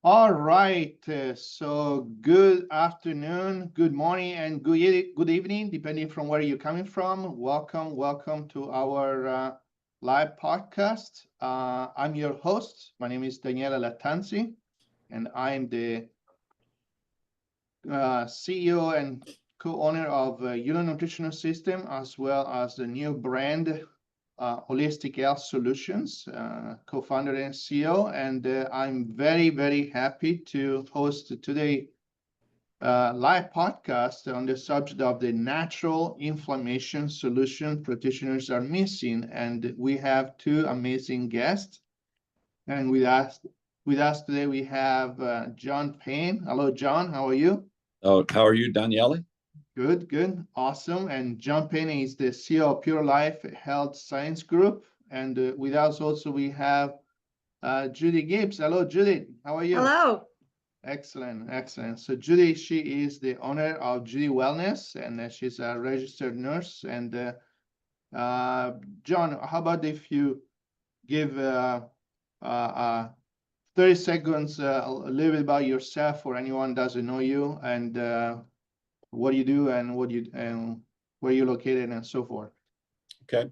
All right. So good afternoon, good morning, and good evening, depending from where you're coming from. Welcome to our live podcast. I'm your host. My name is Daniela Latanzi, and I'm the CEO and co-owner of Judy Nutritional System, as well as the new brand Holistic Health Solutions, co-founder and CEO, and I'm very happy to host today live podcast on the subject of the natural inflammation solution practitioners are missing, and we have two amazing guests. And with us today we have John Payne. Hello, John. How are you? Oh, how are you, Daniele? Good, awesome. And John Payne is the CEO of Pure Life Health Science Group. And with us also we have Judy Gibbs. Hello, Judy. How are you? Hello. Excellent. So Judy, she is the owner of Judy Wellness, and she's a registered nurse. And John, how about if you give 30 seconds, a little bit about yourself for anyone who doesn't know you, and what you do and where you're located and so forth. Okay.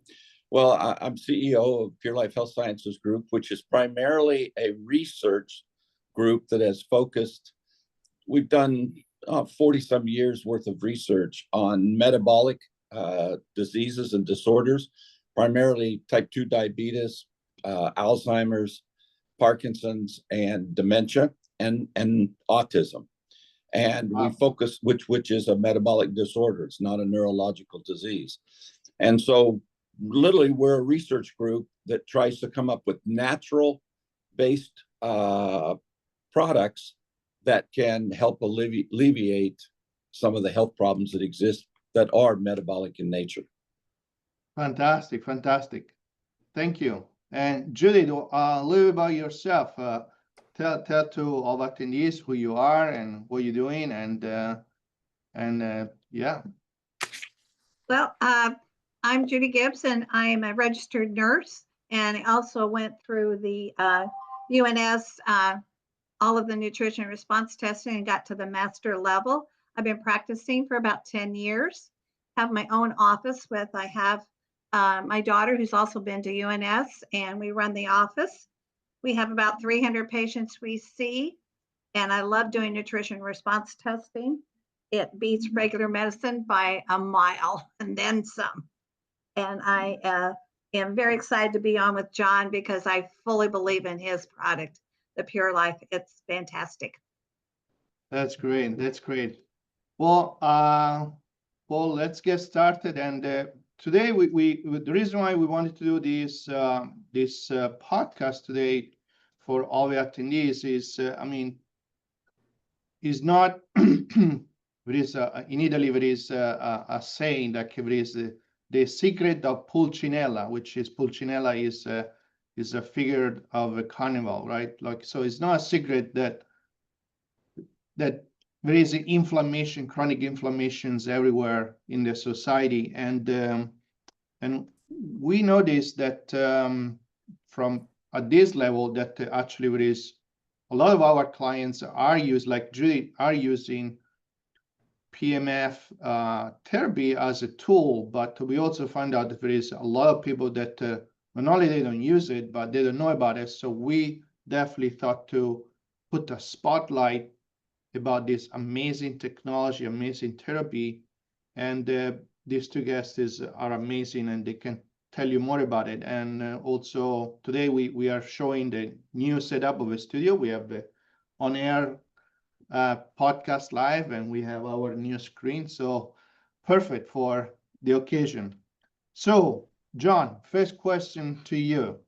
Well, I'm CEO of Pure Life Health Sciences Group, which is primarily a research group that has focused. We've done 40 some years worth of research on metabolic diseases and disorders, primarily type 2 diabetes, Alzheimer's, Parkinson's, and dementia, and autism. And we focus, which is a metabolic disorder. It's not a neurological disease. And so literally we're a research group that tries to come up with natural-based products that can help alleviate some of the health problems that exist that are metabolic in nature. Fantastic. Thank you. And Judy, a little about yourself. Tell to all attendees who you are and what you're doing, and yeah. Well, I'm Judy Gibbs, and I'm a registered nurse, and I also went through the UNS, all of the nutrition response testing, and got to the master level. I've been practicing for about 10 years, have my own office I have my daughter who's also been to UNS, and we run the office. We have about 300 patients we see, and I love doing nutrition response testing. It beats regular medicine by a mile and then some. And I am very excited to be on with John because I fully believe in his product, the Pure Life. It's fantastic. That's great. Well, let's get started. And today, we the reason why we wanted to do this podcast today for all the attendees is, is not. There is in Italy there is a saying that there is the secret of Pulcinella, which is Pulcinella is a figure of a carnival, right? Like, so it's not a secret that there is inflammation, chronic inflammations everywhere in the society, and we noticed that from at this level that actually there is a lot of our clients like Judy, are using PEMF therapy as a tool, but we also find out that there is a lot of people that not only they don't use it, but they don't know about it. So we definitely thought to put a spotlight about this amazing technology, amazing therapy, and these two guests are amazing, and they can tell you more about it. And also today we are showing the new setup of a studio. We have the on-air podcast live, and we have our new screen, so perfect for the occasion. So John, first question to you.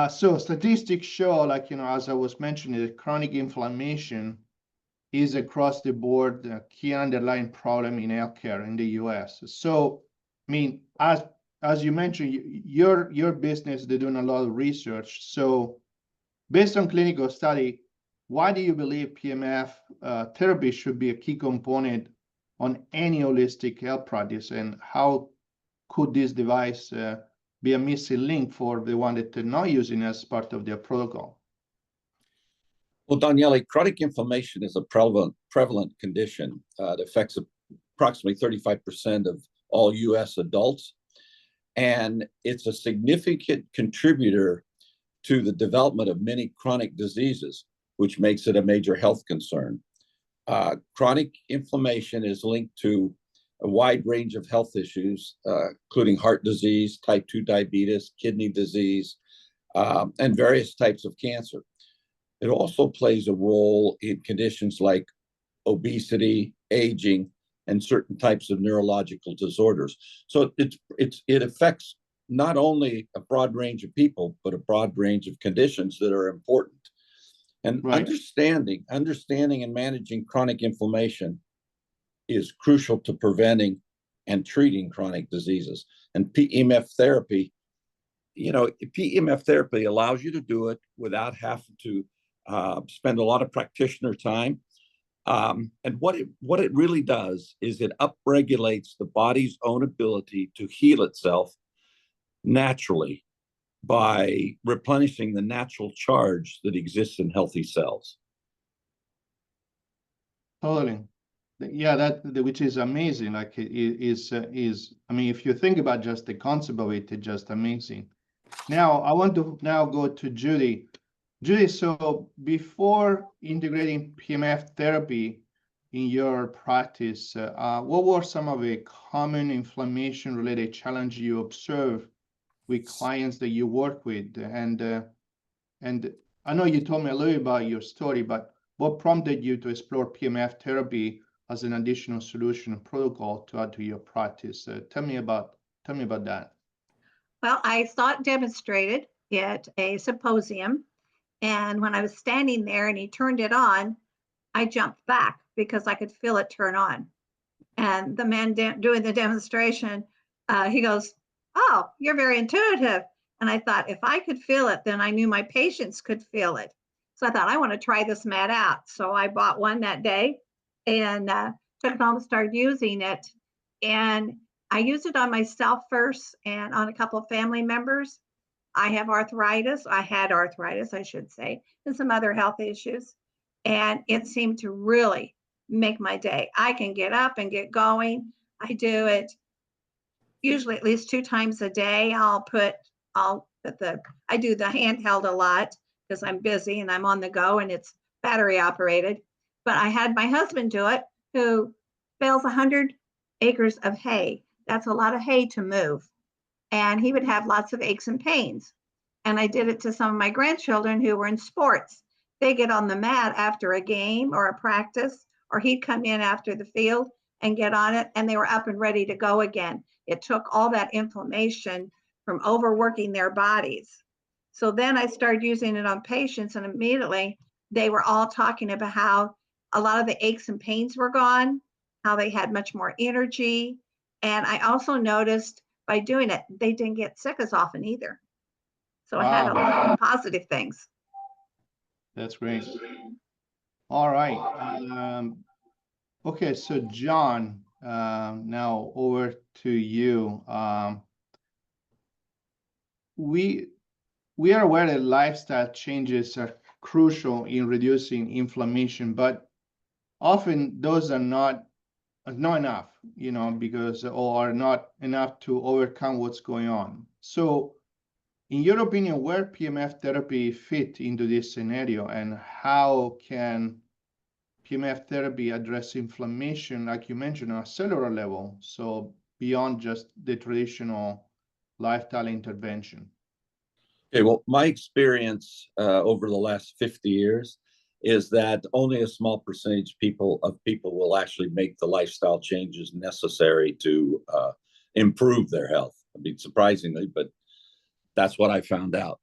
So statistics show, like, as I was mentioning, that chronic inflammation is across the board a key underlying problem in healthcare in the US. So, as you mentioned, your business, they're doing a lot of research. So based on clinical study, why do you believe PEMF therapy should be a key component on any holistic health practice, and how could this device be a missing link for the one that they're not using as part of their protocol? Well, Daniele, chronic inflammation is a prevalent condition. It affects approximately 35% of all U.S. adults, and it's a significant contributor to the development of many chronic diseases, which makes it a major health concern. Chronic inflammation is linked to a wide range of health issues, including heart disease, type 2 diabetes, kidney disease, and various types of cancer. It also plays a role in conditions like obesity, aging, and certain types of neurological disorders. So it affects not only a broad range of people, but a broad range of conditions that are important. And understanding and managing chronic inflammation is crucial to preventing and treating chronic diseases. And PEMF therapy, PEMF therapy allows you to do it without having to spend a lot of practitioner time. And what it really does is it upregulates the body's own ability to heal itself naturally by replenishing the natural charge that exists in healthy cells. Totally. Yeah, which is amazing. Like I mean, if you think about just the concept of it, it's just amazing. Now, I want to now go to Judy. Judy, so before integrating PEMF therapy in your practice, what were some of the common inflammation-related challenges you observe with clients that you work with? And I know you told me a little bit about your story, but what prompted you to explore PEMF therapy as an additional solution and protocol to add to your practice? Tell me about that. Well, I saw it demonstrated at a symposium. And when I was standing there and he turned it on, I jumped back because I could feel it turn on. And the man doing the demonstration, he goes, "Oh, you're very intuitive." And I thought, if I could feel it, then I knew my patients could feel it. So I thought, I want to try this mat out. So I bought one that day and took it home and started using it. And I used it on myself first and on a couple of family members. I have arthritis. I had arthritis, I should say, and some other health issues. And it seemed to really make my day. I can get up and get going. I do it usually at least 2 times a day. I do the handheld a lot because I'm busy and I'm on the go and it's battery operated. But I had my husband do it, who bales 100 acres of hay. That's a lot of hay to move. And he would have lots of aches and pains. And I did it to some of my grandchildren who were in sports. They get on the mat after a game or a practice, or he'd come in after the field and get on it, and they were up and ready to go again. It took all that inflammation from overworking their bodies. So then I started using it on patients, and immediately they were all talking about how a lot of the aches and pains were gone, how they had much more energy. And I also noticed by doing it, they didn't get sick as often either. So I had a lot of positive things. That's great. All right. Okay, so John, now over to you. We are aware that lifestyle changes are crucial in reducing inflammation, but often those are not enough, because or are not enough to overcome what's going on. So in your opinion, where PEMF therapy fit into this scenario, and how can PEMF therapy address inflammation, like you mentioned, on a cellular level, so beyond just the traditional lifestyle intervention? Okay, well, my experience over the last 50 years is that only a small percentage of people will actually make the lifestyle changes necessary to improve their health. I mean, surprisingly, but that's what I found out.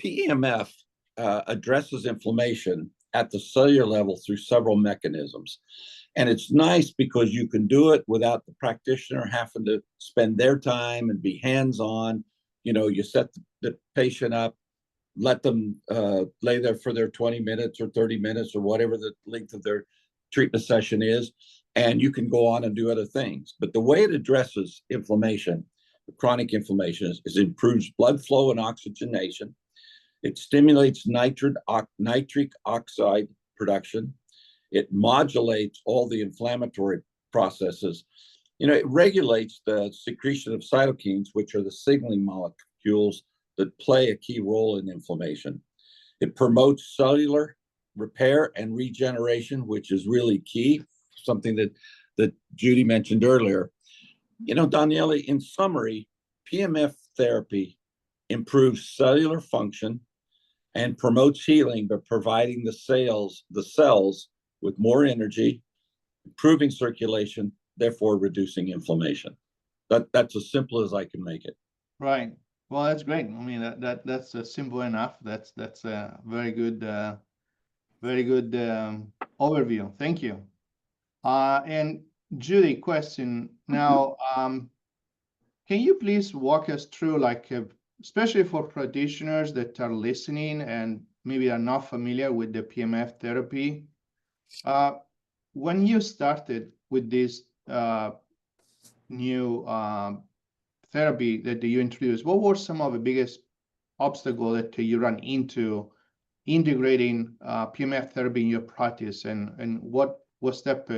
PEMF addresses inflammation at the cellular level through several mechanisms. And it's nice because you can do it without the practitioner having to spend their time and be hands-on. You set the patient up, let them lay there for their 20 minutes or 30 minutes or whatever the length of their treatment session is, and you can go on and do other things. But the way it addresses inflammation, chronic inflammation, is improves blood flow and oxygenation. It stimulates nitric oxide production. It modulates all the inflammatory processes. It regulates the secretion of cytokines, which are the signaling molecules that play a key role in inflammation. It promotes cellular repair and regeneration, which is really key, something that Judy mentioned earlier. Daniele, in summary, PEMF therapy improves cellular function and promotes healing by providing the cells with more energy, improving circulation, therefore reducing inflammation. That's as simple as I can make it. Right. Well, that's great. I mean, that's simple enough. That's a very good overview. Thank you. And Judy, question now. Can you please walk us through, like, especially for practitioners that are listening and maybe are not familiar with the PEMF therapy, when you started with this new therapy that you introduced, what were some of the biggest obstacles that you ran into integrating PEMF therapy in your practice, and what step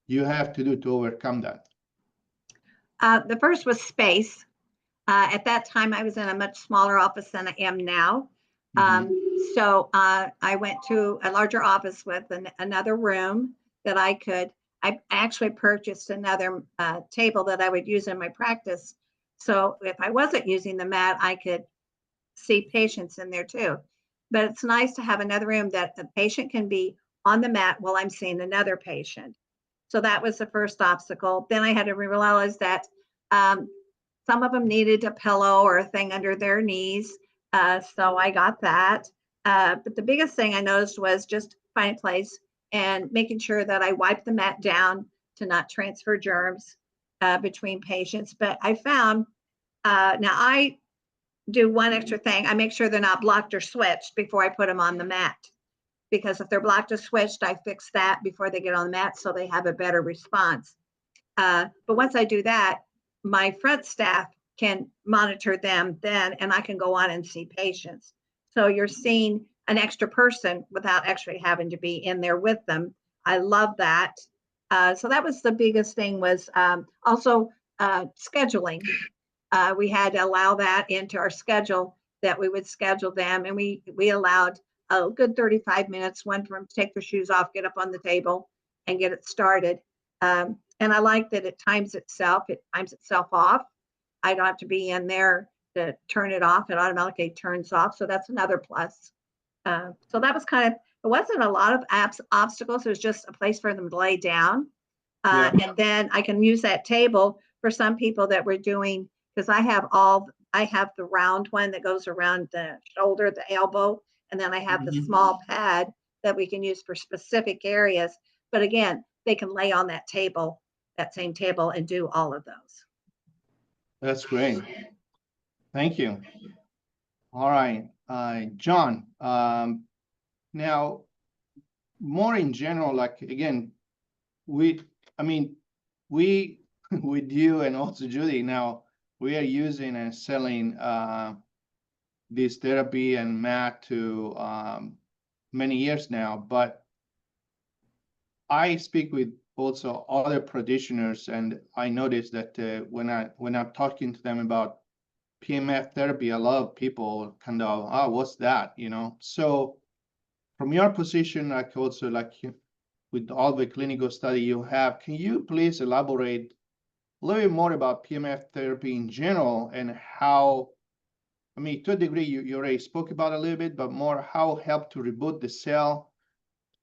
you have to do to overcome that? The first was space. At that time, I was in a much smaller office than I am now. So I went to a larger office with another room that I actually purchased another table that I would use in my practice. So if I wasn't using the mat, I could see patients in there too. But it's nice to have another room that the patient can be on the mat while I'm seeing another patient. So that was the first obstacle. Then I had to realize that some of them needed a pillow or a thing under their knees. So I got that. But the biggest thing I noticed was just find a place and making sure that I wipe the mat down to not transfer germs between patients. But I found, now I do one extra thing. I make sure they're not blocked or switched before I put them on the mat. Because if they're blocked or switched, I fix that before they get on the mat so they have a better response. But once I do that, my front staff can monitor them then, and I can go on and see patients. So you're seeing an extra person without actually having to be in there with them. I love that. So that was the biggest thing, was also scheduling. We had to allow that into our schedule, that we would schedule them, and we allowed a good 35 minutes, one for them to take their shoes off, get up on the table, and get it started. And I like that it times itself off. I don't have to be in there to turn it off. It automatically turns off. So that's another plus. So that was it wasn't a lot of obstacles. It was just a place for them to lay down. And then I can use that table for some people that we're doing, because I have the round one that goes around the shoulder, the elbow, and then I have the small pad that we can use for specific areas. But again, they can lay on that same table, and do all of those. That's great. Thank you. All right, John, now more in general, like, again, with you and also Judy, now we are using and selling this therapy and mat to many years now, but I speak with also other practitioners, and I noticed that when I'm talking to them about PEMF therapy, a lot of people kind of, oh, what's that? So from your position, like also like with all the clinical study you have, can you please elaborate a little bit more about PEMF therapy in general, and how, to a degree, you already spoke about it a little bit, but more how help to reboot the cell,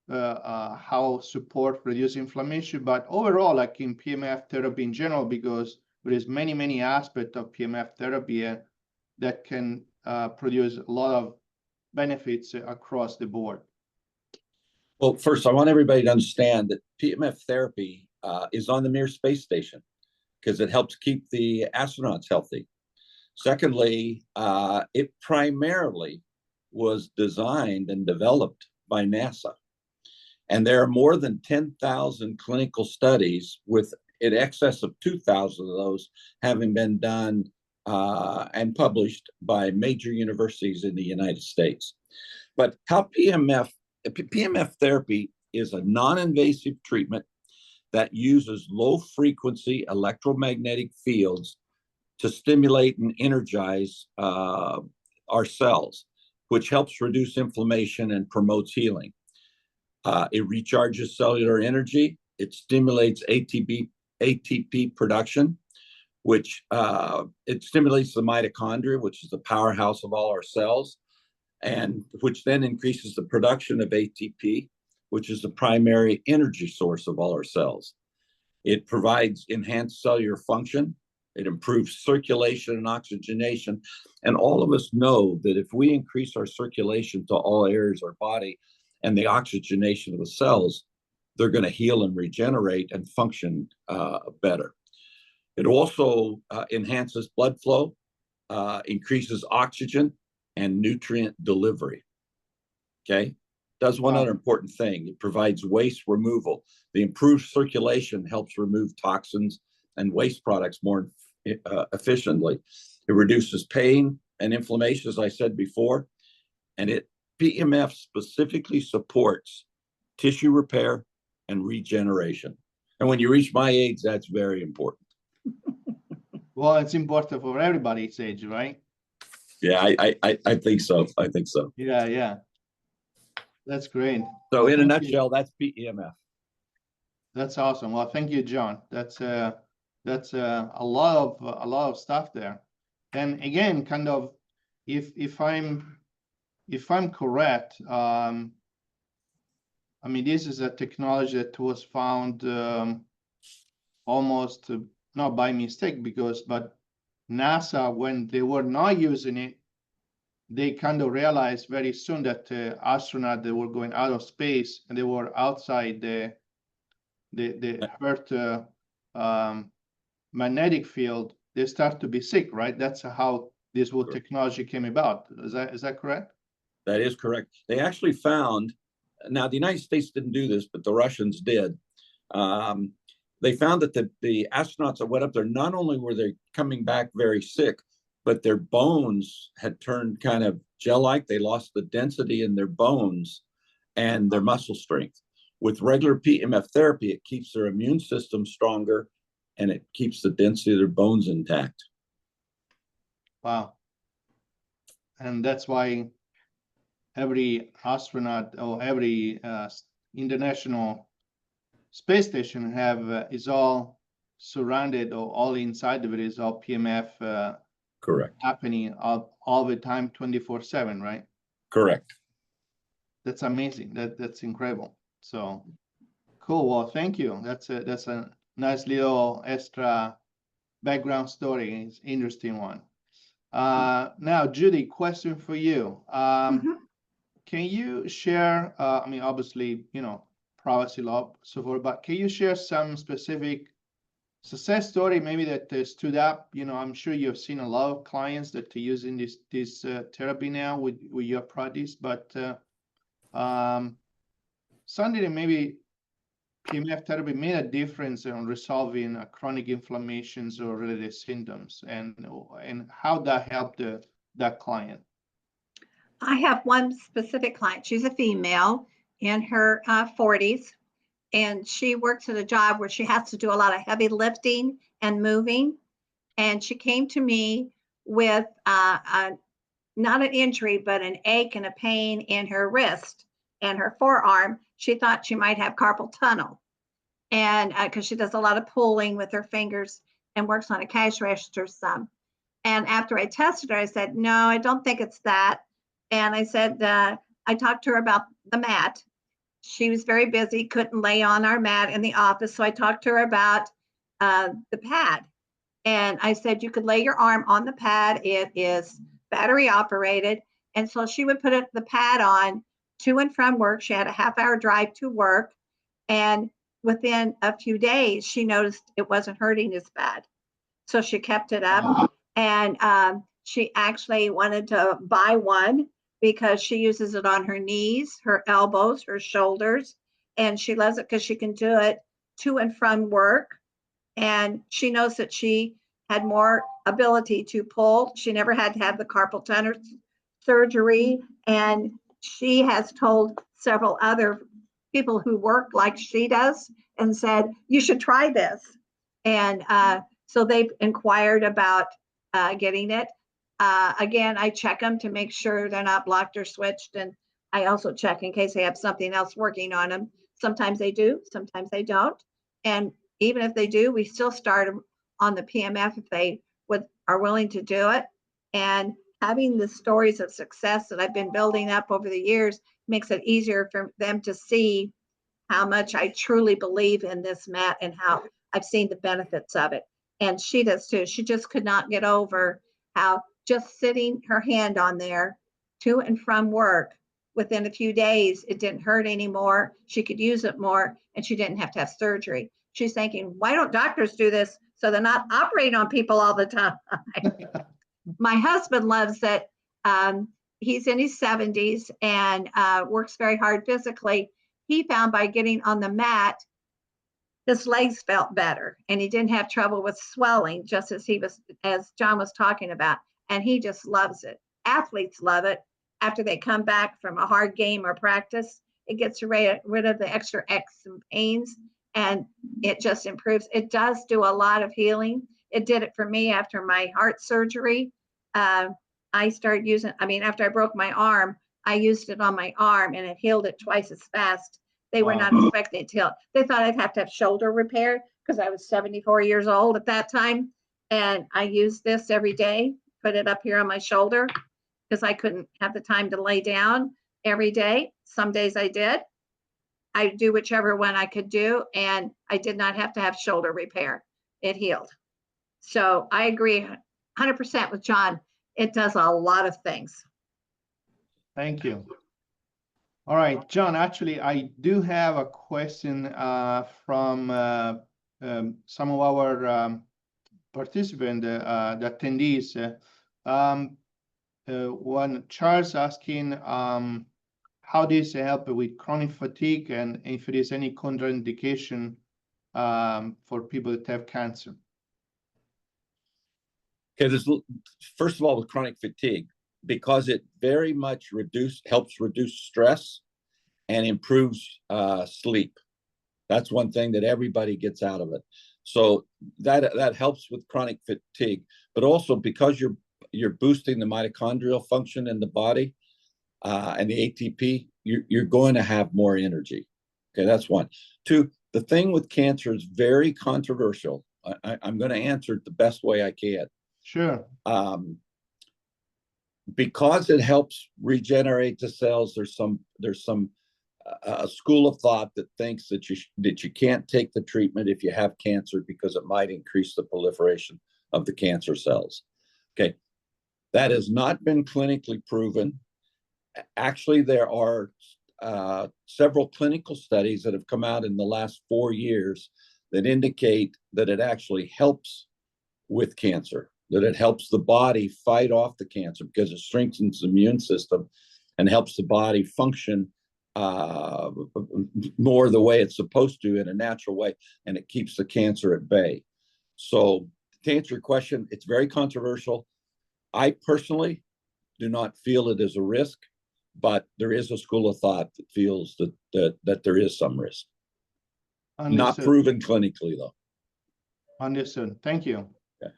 how support reduce inflammation, but overall, like in PEMF therapy in general, because there is many aspects of PEMF therapy that can produce a lot of benefits across the board. Well, first, I want everybody to understand that PEMF therapy is on the Mir space station because it helps keep the astronauts healthy. Secondly, it primarily was designed and developed by NASA. And there are more than 10,000 clinical studies, with in excess of 2,000 of those having been done and published by major universities in the United States. But how PEMF therapy is a non-invasive treatment that uses low-frequency electromagnetic fields to stimulate and energize our cells, which helps reduce inflammation and promotes healing. It recharges cellular energy. It stimulates ATP production, which it stimulates the mitochondria, which is the powerhouse of all our cells, and which then increases the production of ATP, which is the primary energy source of all our cells. It provides enhanced cellular function. It improves circulation and oxygenation. And all of us know that if we increase our circulation to all areas of our body and the oxygenation of the cells, they're going to heal and regenerate and function better. It also enhances blood flow, increases oxygen and nutrient delivery. Okay? Does one other important thing. It provides waste removal. The improved circulation helps remove toxins and waste products more efficiently. It reduces pain and inflammation, as I said before, and PEMF specifically supports tissue repair and regeneration. And when you reach my age, that's very important. Well, it's important for everybody's age, right? Yeah, I think so. I think so. Yeah, yeah. That's great. So well, in a nutshell, that's PEMF. That's awesome. Well, thank you, John. That's a lot of stuff there. And again, kind of, if I'm correct, I mean, this is a technology that was found almost not by mistake, but NASA, when they were not using it, they kind of realized very soon that astronauts that were going out of space and they were outside the Earth magnetic field, they start to be sick, right? That's how this whole technology came about. Is that correct? That is correct. They actually found, now the United States didn't do this, but the Russians did. They found that the astronauts that went up there, not only were they coming back very sick, but their bones had turned kind of gel-like. They lost the density in their bones and their muscle strength. With regular PEMF therapy, it keeps their immune system stronger and it keeps the density of their bones intact. Wow. And that's why every astronaut or every international space station is all surrounded, or all inside of it is all PEMF Correct. happening all the time, 24/7, right? Correct. That's amazing. That's incredible. So cool. Well, thank you. That's a nice little extra background story. It's an interesting one. Now, Judy, question for you. Can you share, I mean, obviously, privacy law, so forth, but can you share some specific success story maybe that stood up? I'm sure you've seen a lot of clients that are using this therapy now with your practice, but something that maybe PEMF therapy made a difference in resolving chronic inflammations or related symptoms, and how that helped that client. I have one specific client. She's a female in her 40s, and she works at a job where she has to do a lot of heavy lifting and moving. And she came to me with not an injury, but an ache and a pain in her wrist and her forearm. She thought she might have carpal tunnel, and because she does a lot of pulling with her fingers and works on a cash register some. And after I tested her, I said, no, I don't think it's that. And I said, I talked to her about the mat. She was very busy, couldn't lay on our mat in the office. So I talked to her about the pad. And I said, you could lay your arm on the pad. It is battery operated. And so she would put the pad on to and from work. She had a half-hour drive to work. And within a few days, she noticed it wasn't hurting as bad. So she kept it up. And she actually wanted to buy one because she uses it on her knees, her elbows, her shoulders. And she loves it because she can do it to and from work. And she knows that she had more ability to pull. She never had to have the carpal tunnel surgery. And she has told several other people who work like she does and said, you should try this. And so they've inquired about getting it. Again, I check them to make sure they're not blocked or switched. And I also check in case they have something else working on them. Sometimes they do, sometimes they don't. And even if they do, we still start them on the PEMF if they are willing to do it. And having the stories of success that I've been building up over the years makes it easier for them to see how much I truly believe in this mat and how I've seen the benefits of it. And she does too. She just could not get over how just sitting her hand on there to and from work, within a few days, it didn't hurt anymore. She could use it more and she didn't have to have surgery. She's thinking, why don't doctors do this so they're not operating on people all the time? My husband loves it. He's in his 70s and works very hard physically. He found by getting on the mat, his legs felt better and he didn't have trouble with swelling, just as John was talking about. And he just loves it. Athletes love it. After they come back from a hard game or practice, it gets rid of the extra aches and pains, and it just improves. It does do a lot of healing. It did it for me after my heart surgery. I started using, after I broke my arm, I used it on my arm and it healed it twice as fast. They were not expecting it to heal. They thought I'd have to have shoulder repair because I was 74 years old at that time. And I used this every day, put it up here on my shoulder because I couldn't have the time to lay down every day. Some days I did. I do whichever one I could do. And I did not have to have shoulder repair. It healed. So I agree 100% with John. It does a lot of things. Thank you. All right, John, actually, I do have a question from some of our participants, the attendees. One Charles asking how this help with chronic fatigue and if there is any contraindication for people that have cancer. Okay, first of all, with chronic fatigue, because it very much helps reduce stress and improves sleep. That's one thing that everybody gets out of it. So that helps with chronic fatigue, but also because you're boosting the mitochondrial function in the body and the ATP, you're going to have more energy. Okay, that's one. Two, the thing with cancer is very controversial. I'm going to answer it the best way I can. Sure. Because it helps regenerate the cells, there's some school of thought that thinks that you can't take the treatment if you have cancer because it might increase the proliferation of the cancer cells. Okay, that has not been clinically proven. Actually, there are several clinical studies that have come out in the last 4 years that indicate that it actually helps with cancer, that it helps the body fight off the cancer because it strengthens the immune system and helps the body function more the way it's supposed to in a natural way, and it keeps the cancer at bay. So to answer your question, it's very controversial. I personally do not feel it is a risk, but there is a school of thought that feels that there is some risk. Understood. Not proven clinically, though. Understood. Thank you. Okay.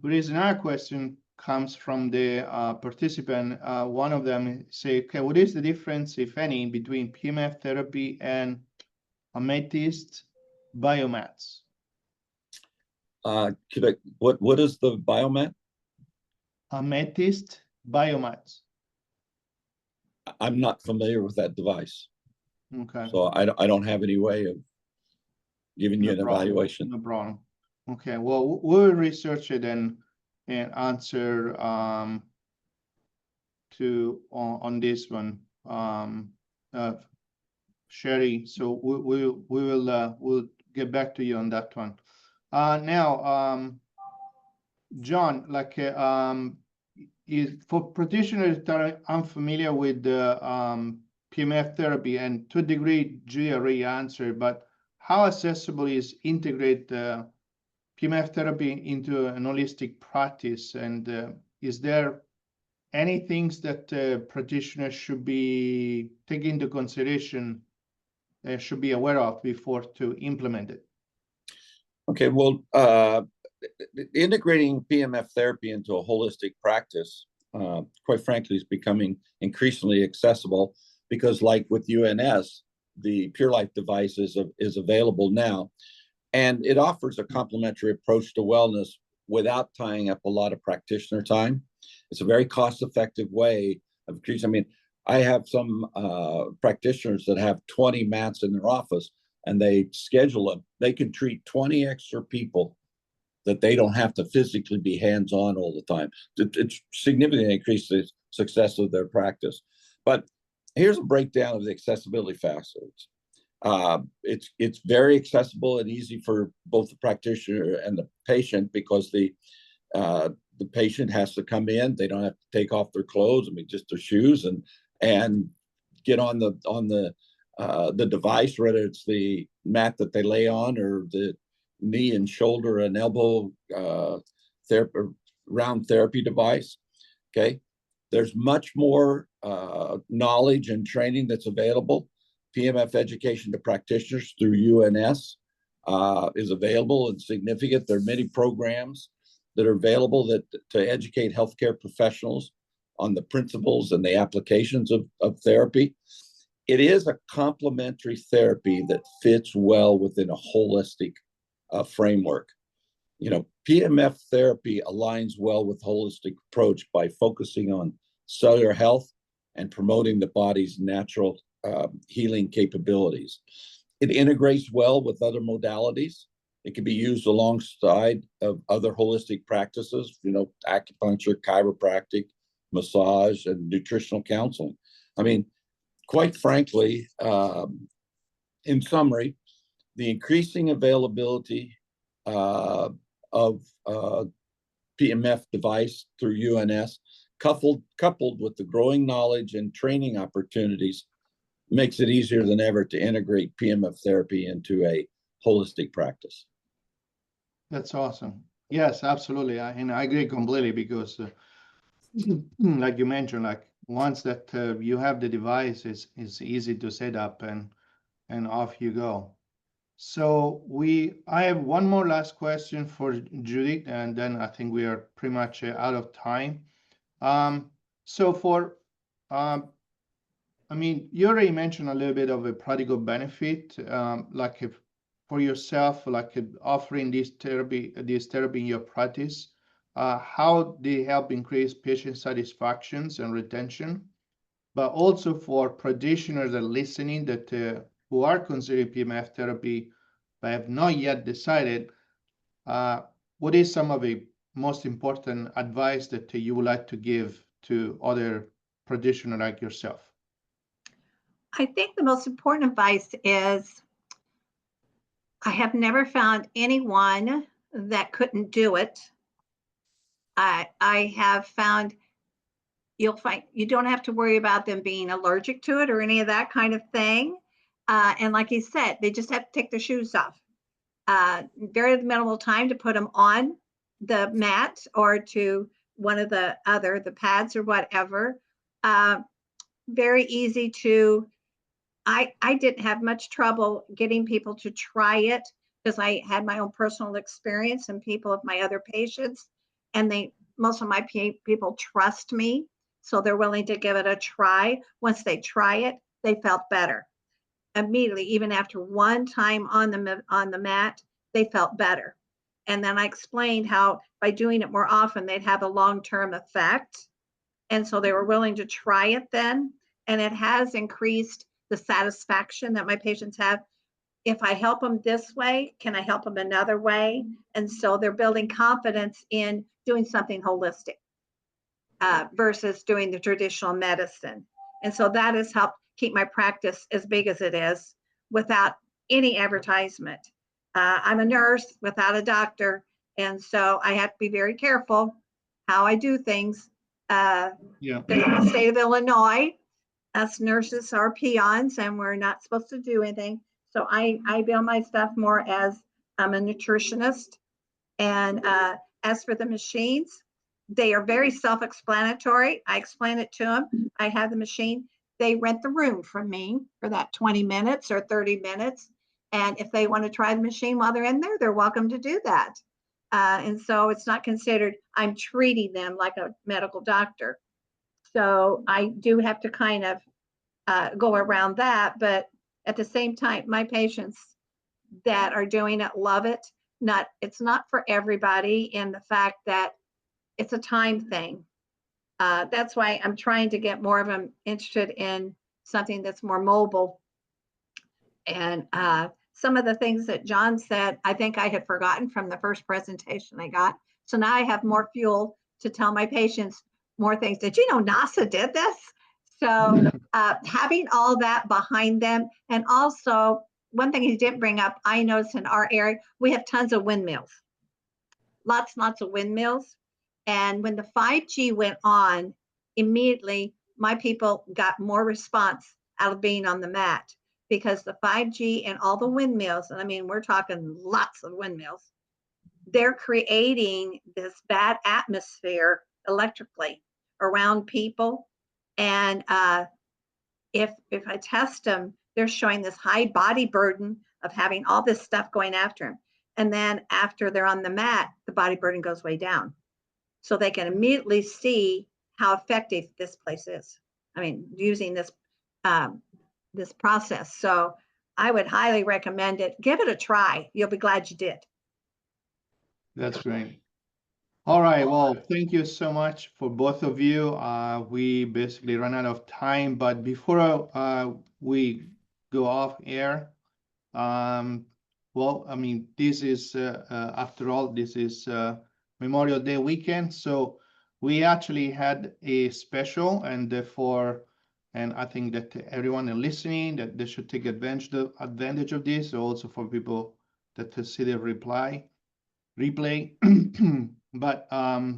There is another question comes from the participant. One of them say, okay, what is the difference, if any, between PEMF therapy and amethyst biomats? What is the biomat? Amethyst biomats. I'm not familiar with that device. Okay. So I don't have any way of giving you an evaluation. No problem. Okay. Well, we'll research it and answer on this one, Sherry. So we'll get back to you on that one. Now, John, like for practitioners that are unfamiliar with the PEMF therapy, and to a degree, Judy already answered, but how accessible is integrate PEMF therapy into an holistic practice? And is there any things that practitioners should be taking into consideration, should be aware of before to implement it? Okay, well, integrating PMF therapy into a holistic practice, quite frankly, is becoming increasingly accessible because, like with UNS, the Pure Life device is available now, and it offers a complementary approach to wellness without tying up a lot of practitioner time. It's a very cost-effective way of increasing. I mean, I have some practitioners that have 20 mats in their office, and they schedule them. They can treat 20 extra people that they don't have to physically be hands-on all the time. It significantly increases the success of their practice. But here's a breakdown of the accessibility factors. It's very accessible and easy for both the practitioner and the patient because the patient has to come in. They don't have to take off their clothes, I mean, just their shoes, and get on the device, whether it's the mat that they lay on or the knee and shoulder and elbow round therapy device. Okay, there's much more knowledge and training that's available. PMF education to practitioners through UNS is available and significant. There are many programs that are available to educate healthcare professionals on the principles and the applications of therapy. It is a complementary therapy that fits well within a holistic framework. You know, PMF therapy aligns well with holistic approach by focusing on cellular health and promoting the body's natural healing capabilities. It integrates well with other modalities. It can be used alongside of other holistic practices, you know, acupuncture, chiropractic, massage, and nutritional counseling. I mean, quite frankly, in summary, the increasing availability of PMF device through UNS, coupled with the growing knowledge and training opportunities, makes it easier than ever to integrate PMF therapy into a holistic practice. That's awesome. Yes, absolutely. And I agree completely because like you mentioned, like once that you have the device, it's easy to set up and off you go. So I have one more last question for Judy, and then I think we are pretty much out of time. So for I mean, you already mentioned a little bit of a practical benefit, like if for yourself, like offering this therapy in your practice. How they help increase patient satisfactions and retention, but also for practitioners that are listening that who are considering PMF therapy but have not yet decided. What is some of the most important advice that you would like to give to other practitioners like yourself? I think the most important advice is I have never found anyone that couldn't do it. I have found you don't have to worry about them being allergic to it or any of that kind of thing. And like you said, they just have to take their shoes off. Very minimal time to put them on the mat or to one of the pads or whatever. Very easy to, I didn't have much trouble getting people to try it because I had my own personal experience and people of my other patients, and most of my people trust me, so they're willing to give it a try. Once they try it, they felt better immediately. Even after one time on the mat, they felt better. And then I explained how by doing it more often, they'd have a long-term effect. And so they were willing to try it then. And it has increased the satisfaction that my patients have. If I help them this way, can I help them another way? And so they're building confidence in doing something holistic versus doing the traditional medicine. And so that has helped keep my practice as big as it is without any advertisement. I'm a nurse without a doctor, and so I have to be very careful how I do things. In the state of Illinois, us nurses are peons and we're not supposed to do anything. So I bill my stuff more as I'm a nutritionist And as for the machines, they are very self-explanatory. I explain it to them. I have the machine. They rent the room from me for that 20 minutes or 30 minutes. And if they want to try the machine while they're in there, they're welcome to do that. And so it's not considered, I'm treating them like a medical doctor. So I do have to kind of go around that. But at the same time, my patients that are doing it love it. It's not for everybody in the fact that it's a time thing. That's why I'm trying to get more of them interested in something that's more mobile. And some of the things that John said, I think I had forgotten from the first presentation I got. So now I have more fuel to tell my patients more things. Did you know NASA did this? So having all that behind them. And also, one thing he didn't bring up, I noticed in our area, we have tons of windmills. Lots and lots of windmills. And when the 5G went on, immediately my people got more response out of being on the mat, because the 5G and all the windmills, and I mean, we're talking lots of windmills, they're creating this bad atmosphere electrically around people. And if I test them, they're showing this high body burden of having all this stuff going after them. And then after they're on the mat, the body burden goes way down. So they can immediately see how effective this place is. I mean, using this this process. So I would highly recommend it. Give it a try. You'll be glad you did. That's great. All right. Well, thank you so much for both of you. We basically run out of time, but before we go off air, well, I mean, this is, after all, this is Memorial Day weekend. So we actually had a special, and and I think that everyone listening, that they should take advantage of this, also for people that see the replay. But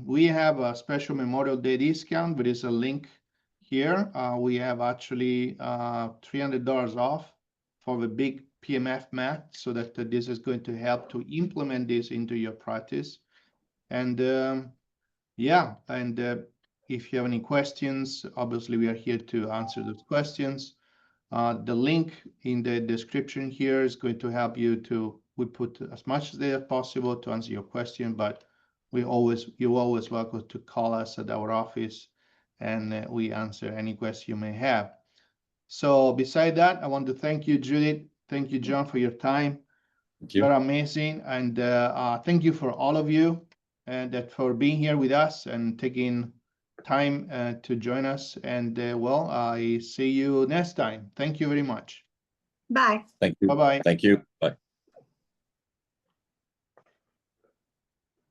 we have a special Memorial Day discount. There is a link here. We have actually $300 off for the big PEMF mat, so that this is going to help to implement this into your practice. And yeah, and if you have any questions, obviously we are here to answer those questions. The link in the description here is going to help you to, we put as much there as possible to answer your question, but you're always welcome to call us at our office, and we answer any question you may have. So beside that, I want to thank you, Judy. Thank you, John, for your time. Thank you. You're amazing. And thank you for all of you that for being here with us and taking time to join us. And well, I see you next time. Thank you very much. Bye. Thank you. Bye-bye. Thank you. Bye.